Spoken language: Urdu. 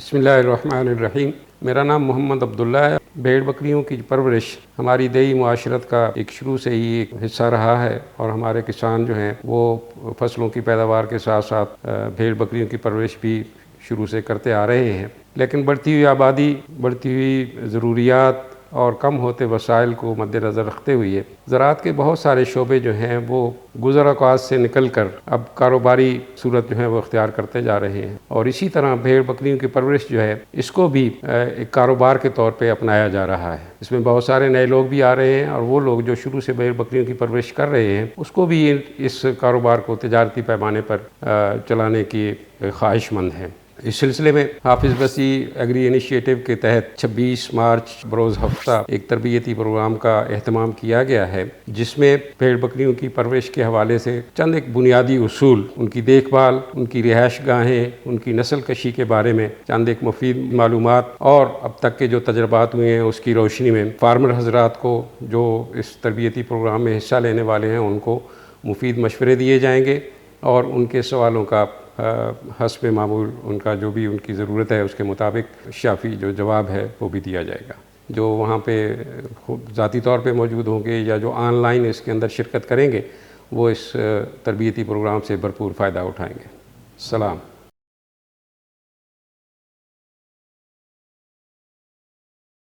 بسم اللہ الرحمن الرحیم۔ میرا نام محمد عبداللہ ہے۔ بھیڑ بکریوں کی پرورش ہماری دیہی معاشرت کا ایک شروع سے ہی ایک حصہ رہا ہے، اور ہمارے کسان جو ہیں وہ فصلوں کی پیداوار کے ساتھ ساتھ بھیڑ بکریوں کی پرورش بھی شروع سے کرتے آ رہے ہیں۔ لیکن بڑھتی ہوئی آبادی، بڑھتی ہوئی ضروریات اور کم ہوتے وسائل کو مد نظر رکھتے ہوئے زراعت کے بہت سارے شعبے جو ہیں وہ گزر اوقات سے نکل کر اب کاروباری صورت جو ہے وہ اختیار کرتے جا رہے ہیں، اور اسی طرح بھیڑ بکریوں کی پرورش جو ہے اس کو بھی ایک کاروبار کے طور پہ اپنایا جا رہا ہے۔ اس میں بہت سارے نئے لوگ بھی آ رہے ہیں، اور وہ لوگ جو شروع سے بھیڑ بکریوں کی پرورش کر رہے ہیں اس کو بھی اس کاروبار کو تجارتی پیمانے پر چلانے کی خواہش مند ہیں۔ اس سلسلے میں حافظ وسیع ایگری انیشیٹو کے تحت 26 مارچ بروز ہفتہ ایک تربیتی پروگرام کا اہتمام کیا گیا ہے، جس میں بھیڑ بکریوں کی پرورش کے حوالے سے چند ایک بنیادی اصول، ان کی دیکھ بھال، ان کی رہائش گاہیں، ان کی نسل کشی کے بارے میں چند ایک مفید معلومات، اور اب تک کے جو تجربات ہوئے ہیں اس کی روشنی میں فارمر حضرات کو جو اس تربیتی پروگرام میں حصہ لینے والے ہیں ان کو مفید مشورے دیے جائیں گے، اور ان کے سوالوں کا حسب معمول ان کا جو بھی ان کی ضرورت ہے اس کے مطابق شافی جو جواب ہے وہ بھی دیا جائے گا۔ جو وہاں پہ ذاتی طور پہ موجود ہوں گے یا جو آن لائن اس کے اندر شرکت کریں گے وہ اس تربیتی پروگرام سے بھرپور فائدہ اٹھائیں گے۔ سلام۔